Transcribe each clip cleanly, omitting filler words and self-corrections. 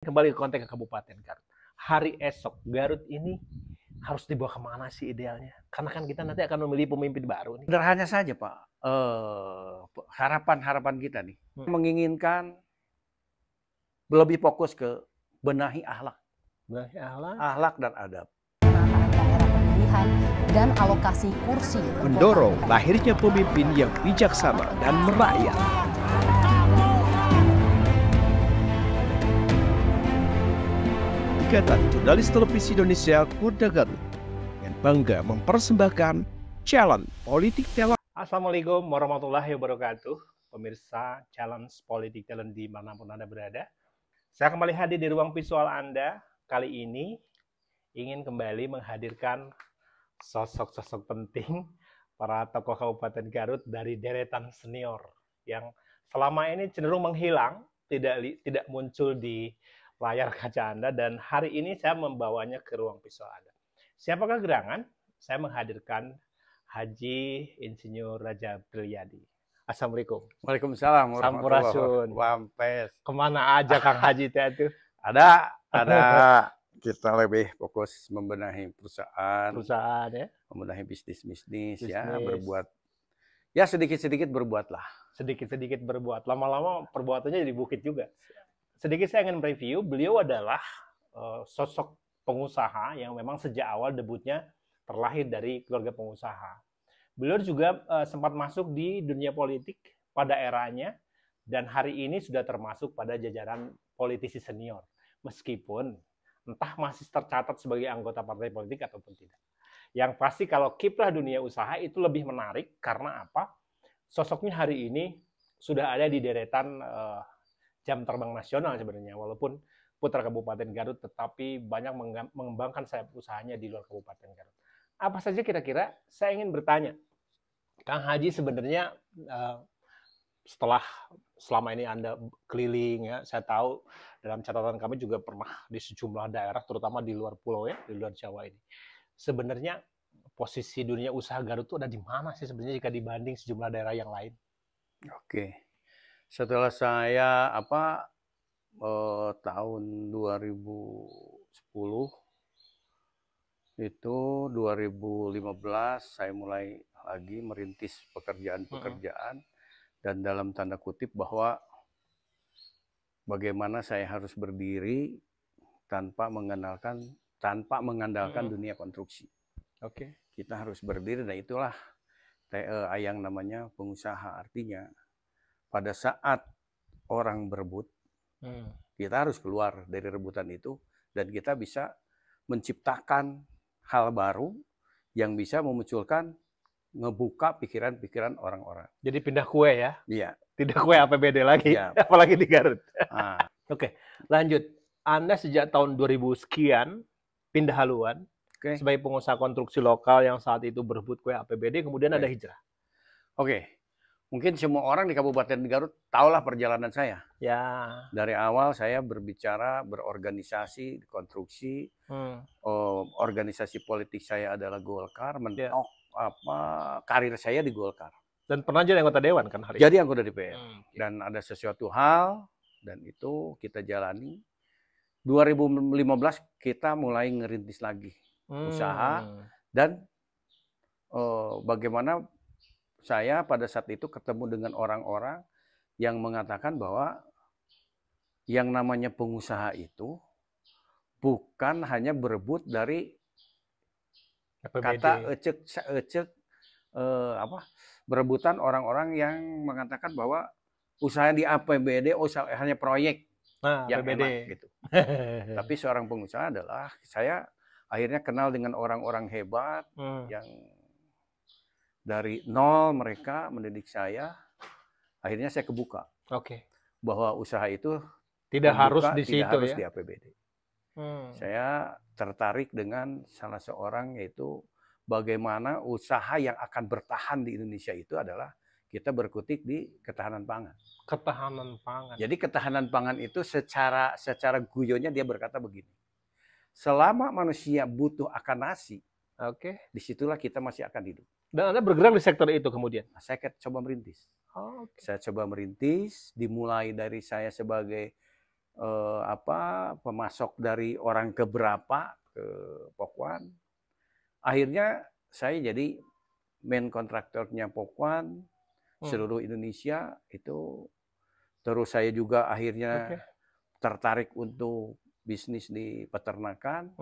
Kembali ke konteks Kabupaten Garut. Hari esok Garut ini harus dibawa kemana sih idealnya? Karena kan kita nanti akan memilih pemimpin baru nih. Sederhana saja Pak, harapan kita nih, menginginkan lebih fokus ke benahi akhlak dan adab. Penataan daerah pemilihan dan alokasi kursi. Mendorong lahirnya pemimpin yang bijaksana dan merakyat. Ikatan Jurnalis Televisi Indonesia Kota Garut yang bangga mempersembahkan Challenge Politik Talent. Assalamualaikum warahmatullahi wabarakatuh. Pemirsa Challenge Politik Talent dimanapun Anda berada. Saya kembali hadir di ruang visual Anda. Kali ini ingin kembali menghadirkan sosok-sosok penting para tokoh Kabupaten Garut dari deretan senior yang selama ini cenderung menghilang, tidak muncul di layar kaca Anda, dan hari ini saya membawanya ke ruang visual Anda. Siapakah gerangan? Saya menghadirkan Haji Insinyur Raja Prilyadi. Assalamualaikum. Waalaikumsalam Sampurasun. Wampes. Kemana aja Kang Haji itu? Ada kita lebih fokus membenahi perusahaan ya, membenahi bisnis ya, berbuat ya sedikit-sedikit berbuatlah. Sedikit-sedikit berbuat. Lama-lama perbuatannya jadi bukit juga. Sedikit saya ingin review, beliau adalah sosok pengusaha yang memang sejak awal debutnya terlahir dari keluarga pengusaha. Beliau juga sempat masuk di dunia politik pada eranya, dan hari ini sudah termasuk pada jajaran politisi senior. Meskipun entah masih tercatat sebagai anggota partai politik ataupun tidak. Yang pasti kalau kiprah dunia usaha itu lebih menarik karena apa? Sosoknya hari ini sudah ada di deretan jam terbang nasional sebenarnya, walaupun putra Kabupaten Garut, tetapi banyak mengembangkan sayap usahanya di luar Kabupaten Garut. Apa saja kira-kira? Saya ingin bertanya, Kang Haji sebenarnya setelah selama ini Anda keliling ya, saya tahu dalam catatan kami juga pernah di sejumlah daerah, terutama di luar pulau ya, di luar Jawa ini. Sebenarnya posisi dunia usaha Garut itu ada di mana sih sebenarnya jika dibanding sejumlah daerah yang lain? Oke. Setelah saya tahun 2010 itu 2015 saya mulai lagi merintis pekerjaan-pekerjaan dan dalam tanda kutip bahwa bagaimana saya harus berdiri tanpa mengandalkan dunia konstruksi. Oke. Kita harus berdiri, dan itulah yang namanya pengusaha. Artinya pada saat orang berebut, kita harus keluar dari rebutan itu dan kita bisa menciptakan hal baru yang bisa memunculkan, ngebuka pikiran-pikiran orang-orang. Jadi pindah kue ya? Iya. Tidak kue APBD lagi, ya. Apalagi di Garut. Oke, lanjut. Anda sejak tahun 2000 sekian pindah haluan sebagai pengusaha konstruksi lokal yang saat itu berebut kue APBD, kemudian ada hijrah. Oke. Mungkin semua orang di Kabupaten Garut tahulah perjalanan saya. Ya. Dari awal saya berorganisasi, konstruksi, organisasi politik saya adalah Golkar, mentok karir saya di Golkar. Dan pernah jadi anggota dewan kan hari ini? Jadi anggota DPR. Dan ada sesuatu hal, dan itu kita jalani. 2015 kita mulai ngerintis lagi usaha, dan bagaimana saya pada saat itu ketemu dengan orang-orang yang mengatakan bahwa yang namanya pengusaha itu bukan hanya berebut dari kata ecek berebutan orang-orang yang mengatakan bahwa usaha di APBD hanya proyek yang APBD. Enak gitu. Tapi seorang pengusaha adalah, saya akhirnya kenal dengan orang-orang hebat yang dari nol mereka mendidik saya, akhirnya saya kebuka. Bahwa usaha itu tidak harus di situ ya, di APBD. Saya tertarik dengan salah seorang, yaitu bagaimana usaha yang akan bertahan di Indonesia itu adalah kita berkutik di ketahanan pangan. Ketahanan pangan. Jadi ketahanan pangan itu secara guyonnya dia berkata begini: selama manusia butuh akan nasi, disitulah kita masih akan hidup. Dan Anda bergerak di sektor itu kemudian? Saya coba merintis. Saya coba merintis, dimulai dari saya sebagai pemasok dari orang keberapa ke Pokwan. Akhirnya saya jadi main kontraktornya Pokwan seluruh Indonesia itu. Terus saya juga akhirnya tertarik untuk bisnis di peternakan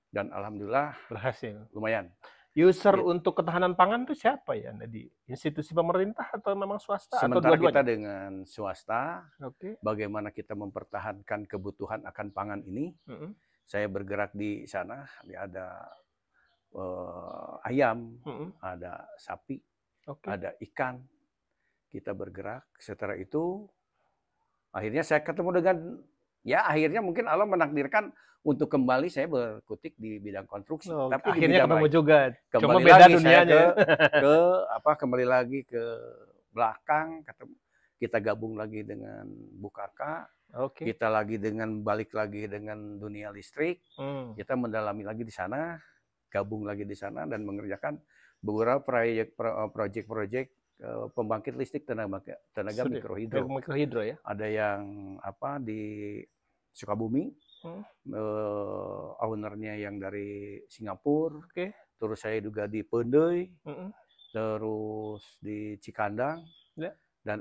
dan alhamdulillah berhasil. Lumayan. User untuk ketahanan pangan itu siapa ya? Di institusi pemerintah atau memang swasta? Sementara atau kita dengan swasta, Oke. bagaimana kita mempertahankan kebutuhan akan pangan ini, saya bergerak di sana. Ada ayam, ada sapi, ada ikan. Kita bergerak. Setelah itu, akhirnya saya ketemu dengan, ya akhirnya mungkin Allah menakdirkan untuk kembali saya berkutik di bidang konstruksi. Tapi akhirnya ketemu juga. Cuma beda lagi dunianya. Kembali lagi ke belakang, kita gabung lagi dengan Bukaka. Kita lagi balik lagi dengan dunia listrik. Kita mendalami lagi di sana, gabung lagi di sana dan mengerjakan beberapa proyek-proyek pembangkit listrik tenaga mikrohidro. Ya. Ada yang di Sukabumi, ownernya yang dari Singapura. Terus saya juga di Pendey, terus di Cikandang, dan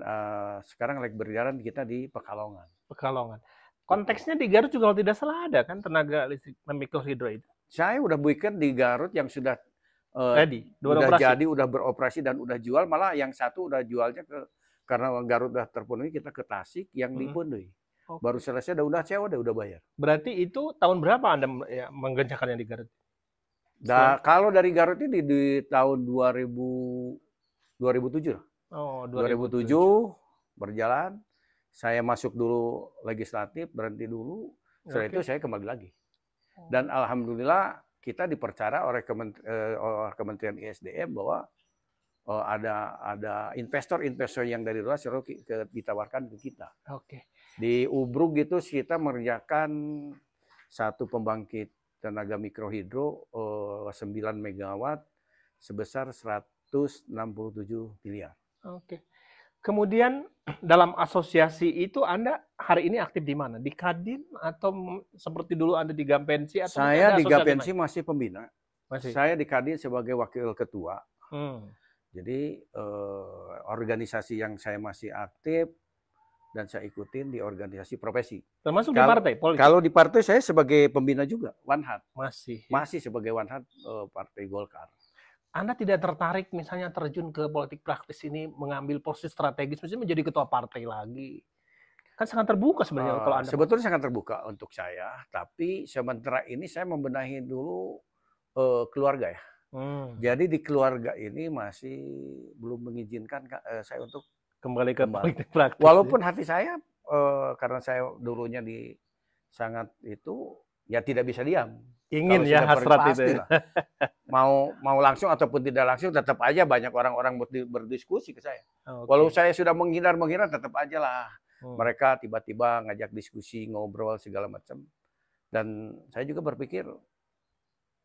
sekarang lagi berjalan kita di Pekalongan. Konteksnya di Garut juga kalau tidak salah ada kan tenaga listrik mikrohidro itu. Saya udah bikin di Garut yang sudah ready, udah beroperasi dan udah jual. Malah yang satu udah jualnya karena Garut udah terpenuhi, kita ke Tasik yang di Pendey. Baru selesai, udah sewa, udah bayar. Berarti itu tahun berapa Anda menggencakannya di Garut? Kalau dari Garut ini di tahun 2007. 2007 berjalan. Saya masuk dulu legislatif, berhenti dulu. Setelah itu saya kembali lagi. Dan alhamdulillah kita dipercaya oleh Kementerian ISDM bahwa ada investor-investor yang dari luar selalu ditawarkan ke kita. Di Ubruk gitu kita mengerjakan satu pembangkit tenaga mikrohidro 9 megawatt sebesar 167 miliar. Kemudian dalam asosiasi itu Anda hari ini aktif di mana? Di Kadin atau seperti dulu Anda di Gampensi? Atau saya di Gampensi masih pembina. Saya di Kadin sebagai wakil ketua. Jadi organisasi yang saya masih aktif dan saya ikutin di organisasi profesi. Termasuk di partai politik? Kalau di partai saya sebagai pembina juga, Wanhat. Masih sebagai Wanhat Partai Golkar. Anda tidak tertarik misalnya terjun ke politik praktis ini, mengambil posisi strategis, misalnya menjadi ketua partai lagi? Kan sangat terbuka sebenarnya kalau Anda. Sebetulnya sangat terbuka untuk saya, tapi sementara ini saya membenahi dulu keluarga ya. Jadi di keluarga ini masih belum mengizinkan saya untuk kembali ke politik praktis. Walaupun hati saya karena saya dulunya sangat itu ya tidak bisa diam. Ingin ya hasrat itu. Mau langsung ataupun tidak langsung tetap aja banyak orang-orang berdiskusi ke saya. Walau saya sudah menghindar tetap aja lah. Mereka tiba-tiba ngajak diskusi, ngobrol segala macam. Dan saya juga berpikir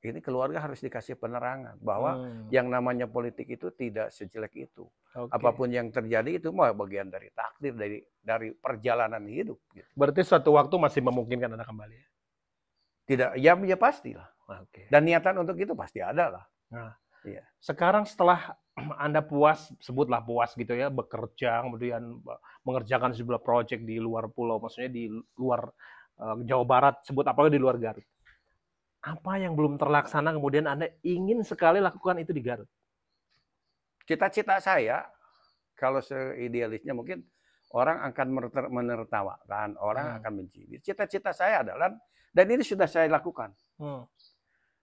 ini keluarga harus dikasih penerangan bahwa yang namanya politik itu tidak sejelek itu. Apapun yang terjadi itu mah bagian dari takdir, dari perjalanan hidup. Gitu. Berarti suatu waktu masih memungkinkan Anda kembali? Tidak, ya pastilah. Dan niatan untuk itu pasti ada lah. Iya. Sekarang setelah Anda puas, sebutlah puas gitu ya, bekerja, kemudian mengerjakan sejumlah proyek di luar pulau, maksudnya di luar Jawa Barat, sebut apalagi di luar Garut. Apa yang belum terlaksana kemudian Anda ingin sekali lakukan itu di Garut? Cita-cita saya, kalau seidealisnya mungkin orang akan menertawakan, orang akan mencibir. Cita-cita saya adalah, dan ini sudah saya lakukan.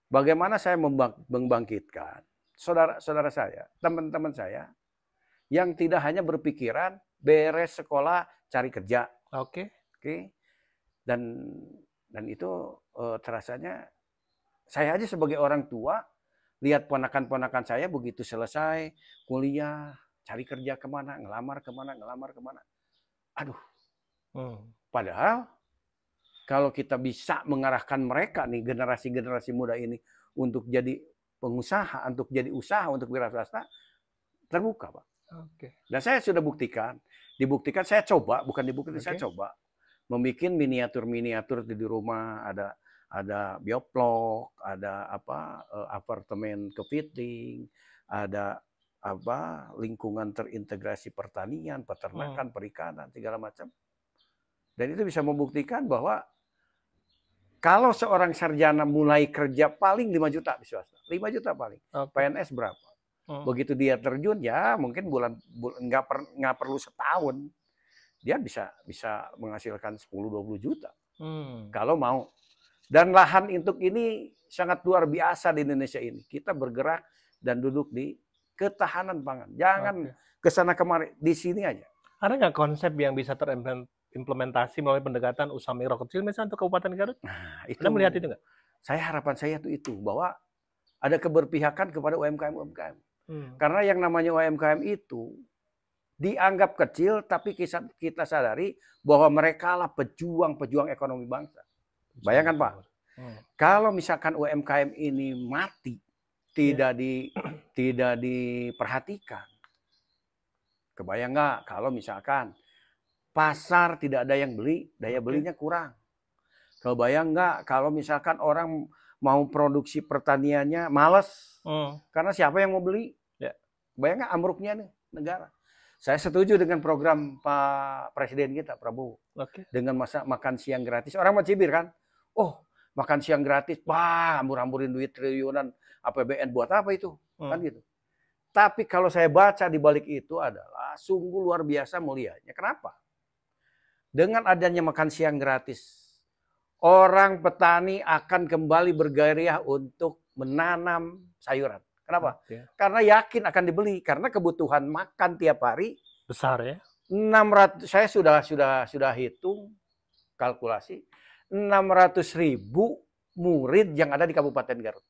Bagaimana saya membangkitkan saudara-saudara saya, teman-teman saya, yang tidak hanya berpikiran beres sekolah, cari kerja. Dan itu terasanya, saya aja sebagai orang tua, lihat ponakan-ponakan saya begitu selesai kuliah, cari kerja kemana, ngelamar kemana. Aduh. Padahal kalau kita bisa mengarahkan mereka nih, generasi-generasi muda ini untuk jadi pengusaha, untuk jadi usaha, untuk wira swasta, terbuka, Pak. Dan saya sudah buktikan, dibuktikan saya coba, bukan dibuktikan, saya coba. membuat miniatur-miniatur di rumah, ada bioplok, ada apartemen kepiting, ada lingkungan terintegrasi pertanian, peternakan, perikanan, segala macam. Dan itu bisa membuktikan bahwa kalau seorang sarjana mulai kerja paling 5 juta di swasta, 5 juta paling. PNS berapa? Begitu dia terjun, ya mungkin nggak perlu setahun, dia bisa menghasilkan 10-20 juta kalau mau. Dan lahan untuk ini sangat luar biasa di Indonesia ini. Kita bergerak dan duduk di ketahanan pangan. Jangan kesana kemari, di sini aja. Ada nggak konsep yang bisa terimplementasi melalui pendekatan usaha mikro kecil misalnya untuk Kabupaten Garut? Nah, Anda melihat itu nggak? Harapan saya itu bahwa ada keberpihakan kepada UMKM. Karena yang namanya UMKM itu dianggap kecil, tapi kita sadari bahwa mereka lah pejuang ekonomi bangsa. Bayangkan Pak, kalau misalkan UMKM ini mati, tidak diperhatikan. Kebayang nggak kalau misalkan pasar tidak ada yang beli, daya belinya kurang. Kebayang nggak kalau misalkan orang mau produksi pertaniannya malas, karena siapa yang mau beli? Bayang nggak ambruknya nih negara. Saya setuju dengan program Pak Presiden kita, Prabowo. Dengan makan siang gratis. Orang mau cibir kan? Oh, makan siang gratis, hambur-hamburin duit triliunan APBN buat apa itu? Kan gitu. Tapi kalau saya baca di balik itu adalah sungguh luar biasa mulianya. Kenapa? Dengan adanya makan siang gratis, orang petani akan kembali bergairah untuk menanam sayuran. Kenapa? Karena yakin akan dibeli. Karena kebutuhan makan tiap hari besar ya. 600, saya sudah hitung kalkulasi 600.000 murid yang ada di Kabupaten Garut.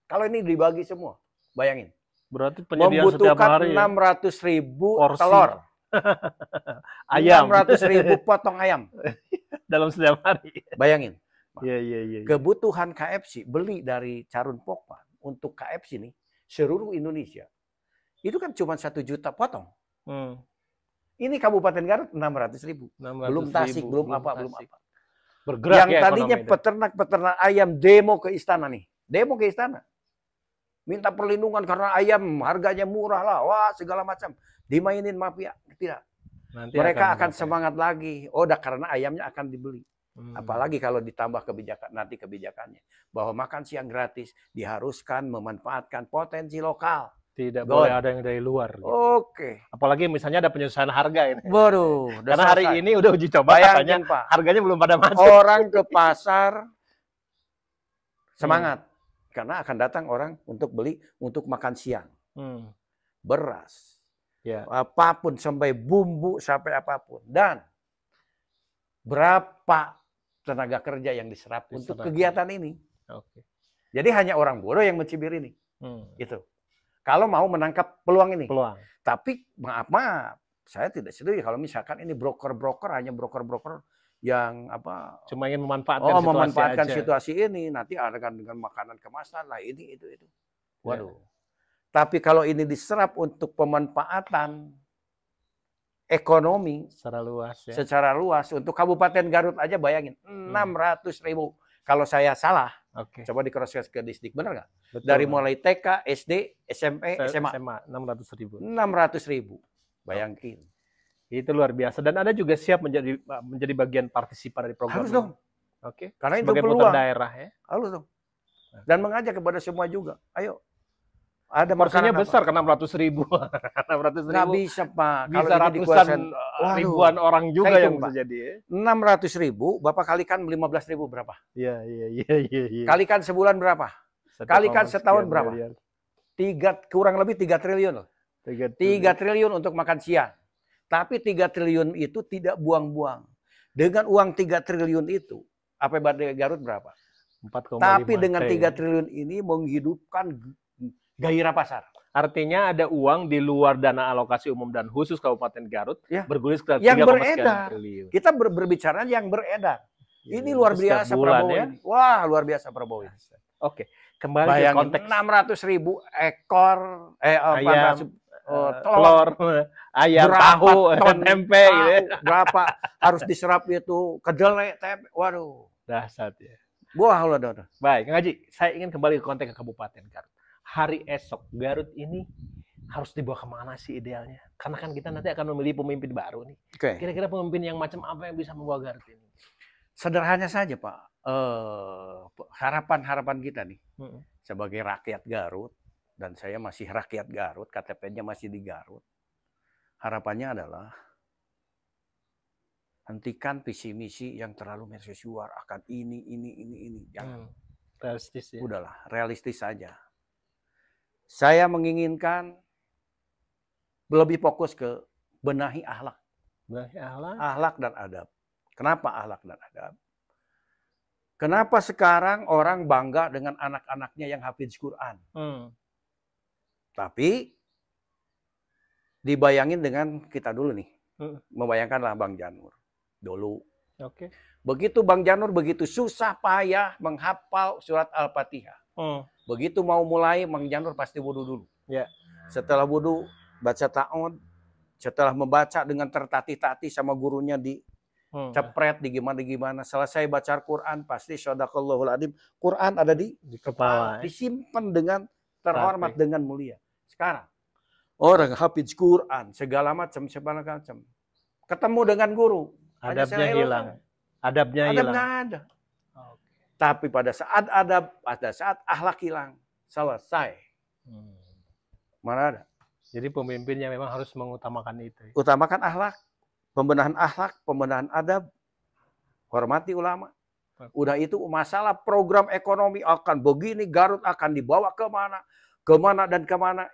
Kalau ini dibagi semua, bayangin. Berarti penyediaan setiap hari membutuhkan 600.000 telur. Ayam. 600.000 potong ayam. Dalam setiap hari. Bayangin. Iya. Kebutuhan KFC beli dari Carun Pokpan untuk KFC nih seluruh Indonesia. Itu kan cuma 1 juta potong. Ini Kabupaten Garut 600.000. Belum Tasik, belum apa. Bergerak yang tadinya peternak ayam demo ke istana nih. Demo ke istana. Minta perlindungan karena ayam harganya murah lah. Wah, segala macam. Dimainin mafia. Tidak. Nanti mereka akan semangat lagi. Oh, karena ayamnya akan dibeli. Apalagi kalau ditambah kebijakannya. Bahwa makan siang gratis diharuskan memanfaatkan potensi lokal. Tidak boleh ada yang dari luar. Gitu. Oke. Apalagi misalnya ada penyesuaian harga ini. Waduh. Karena hari ini udah uji coba katanya Pak, harganya belum pada masuk. Orang ke pasar semangat. Karena akan datang orang untuk beli untuk makan siang. Beras. Ya. Apapun sampai bumbu sampai apapun. Dan berapa tenaga kerja yang diserap untuk kegiatan ini. Jadi hanya orang bodoh yang mencibir ini. Itu. Kalau mau menangkap peluang ini. Tapi maaf, saya tidak setuju kalau misalkan ini hanya broker yang cuma ingin memanfaatkan situasi ini, nanti ada kan dengan makanan kemasan lah ini itu. Waduh. Tapi kalau ini diserap untuk pemanfaatan ekonomi secara luas untuk Kabupaten Garut aja bayangin 600.000. Kalau saya salah, coba di-cross-check ke Disdik, benar nggak? Dari mulai TK, SD, SMP, SMA 600.000. 600.000. Bayangin. Itu luar biasa. Dan Anda juga siap menjadi bagian partisipan dari program. Harus dong. Karena itu sebagai peluang daerah ya. Harus dong. Dan mengajak kepada semua juga. Ayo. Ada porsinya besar kan 600.000. 600.000. Nggak bisa Pak. Bisa ratusan ribuan orang juga yang bisa jadi. 600.000, Bapak kalikan 15.000 berapa? Iya. Kalikan sebulan berapa? Kalikan setahun berapa? Kurang lebih 3 triliun loh. 3 triliun untuk makan siang. Tapi 3 triliun itu tidak buang-buang. Dengan uang 3 triliun itu, APBD Garut berapa? 4,5 Tapi dengan 3 triliun ini menghidupkan gairah pasar. Artinya ada uang di luar dana alokasi umum dan khusus Kabupaten Garut bergulir sekitar 3,3 triliun. Kita berbicara yang beredar. Ini luar biasa Prabowo ini. Wah, luar biasa Prabowo ini. Oke, kembali ke konteks 600.000 ekor ayam, telur ayam, berapa tahu, ton tempe gitu ya. berapa harus diserap itu, kedelai, tempe, waduh. Dahsyat ya. Wah, udah. Baik, Kang Haji, saya ingin kembali ke konteks ke Kabupaten Garut. Hari esok Garut ini harus dibawa kemana sih idealnya? Karena kan kita nanti akan memilih pemimpin baru nih. Oke. Kira-kira pemimpin yang macam apa yang bisa membawa Garut ini? Sederhana saja, Pak. Harapan kita nih sebagai rakyat Garut, dan saya masih rakyat Garut, KTP-nya masih di Garut. Harapannya adalah hentikan visi misi yang terlalu mercusuar akan ini. Jangan. Realistis ya. Udahlah, realistis saja. Saya menginginkan lebih fokus ke benahi akhlak. Benahi akhlak. Akhlak dan adab. Kenapa akhlak dan adab? Kenapa sekarang orang bangga dengan anak-anaknya yang hafiz Quran? Tapi dibayangin dengan kita dulu nih. Membayangkanlah Bang Janur dulu. Oke. Begitu Bang Janur begitu susah payah menghafal surat Al-Fatihah. Begitu mau mulai, Bang Janur pasti wudu dulu. Ya. Setelah wudu, baca ta'awud. Setelah membaca dengan tertatih-tatih sama gurunya di cepret, di gimana. Selesai baca Quran, pasti Shadaqallahul Adzim. Quran ada di kepala. Disimpan dengan terhormat, dengan mulia. Sekarang, orang hafiz Quran, segala macam. Ketemu dengan guru. Adabnya hilang. Adabnya ada. Tapi pada saat akhlak hilang, selesai. Mana ada? Jadi pemimpinnya memang harus mengutamakan itu. Utamakan akhlak, pembenahan adab, hormati ulama. Udah itu masalah program ekonomi akan begini, Garut akan dibawa kemana,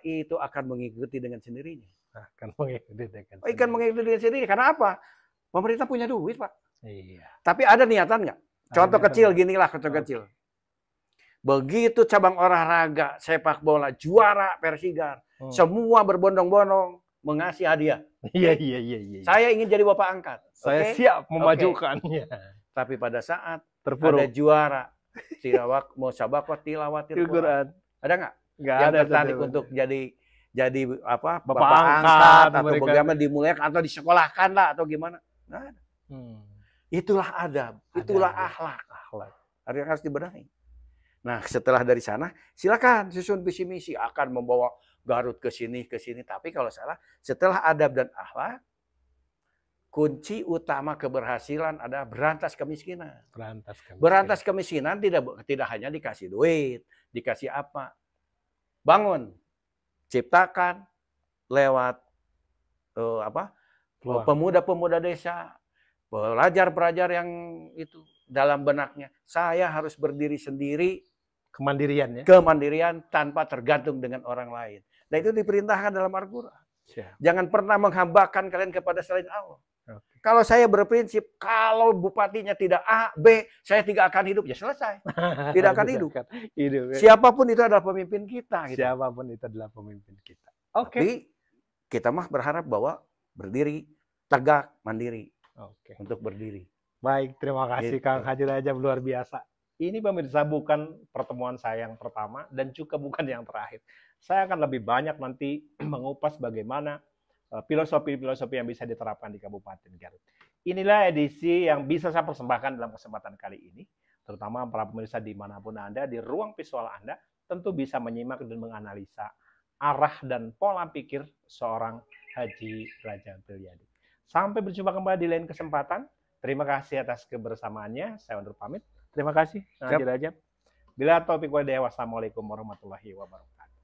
itu akan mengikuti dengan sendirinya. Akan mengikuti dengan sendirinya. Karena apa? Pemerintah punya duit, Pak. Iya. Tapi ada niatan nggak? Contoh kecil, ginilah contoh kecil. Begitu cabang olahraga sepak bola juara Persigar, semua berbondong-bondong mengasih hadiah. Iya. Saya ingin jadi bapak angkat. Saya siap memajukannya. Tapi pada saat terpuruk. Ada juara musabaqah tilawatil Quran. Ada nggak? Yang tertarik untuk jadi apa? Bapak angkat atau bagaimana dimulaikan atau disekolahkan lah atau gimana? Nggak ada. Itulah adab, itulah akhlak. Harus dibenahi. Nah, setelah dari sana, silakan susun visi misi akan membawa Garut ke sini. Tapi kalau salah, setelah adab dan akhlak, kunci utama keberhasilan adalah berantas kemiskinan. Berantas kemiskinan tidak hanya dikasih duit, dikasih apa? Bangun, ciptakan lewat pemuda-pemuda desa, pelajar-pelajar yang itu dalam benaknya. Saya harus berdiri sendiri. Kemandirian tanpa tergantung dengan orang lain. Nah itu diperintahkan dalam Al-Quran. Jangan pernah menghambakan kalian kepada selain Allah. Kalau saya berprinsip, kalau bupatinya tidak A, B, saya tidak akan hidup. Ya selesai. Tidak akan hidup. Siapapun itu adalah pemimpin kita. Gitu. Tapi kita mah berharap bahwa berdiri, tegak, mandiri. Untuk berdiri. Baik, terima kasih Kang Haji Rajab, luar biasa. Ini pemirsa bukan pertemuan saya yang pertama dan juga bukan yang terakhir. Saya akan lebih banyak nanti mengupas bagaimana filosofi-filosofi yang bisa diterapkan di Kabupaten Garut. Inilah edisi yang bisa saya persembahkan dalam kesempatan kali ini. Terutama para pemirsa dimanapun Anda, di ruang visual Anda, tentu bisa menyimak dan menganalisa arah dan pola pikir seorang Haji Rajab Prilyadi. Sampai berjumpa kembali di lain kesempatan. Terima kasih atas kebersamaannya. Saya undur pamit. Terima kasih, Haji Rajab. Bila taufiq wal hidayah, wassalamualaikum warahmatullahi wabarakatuh.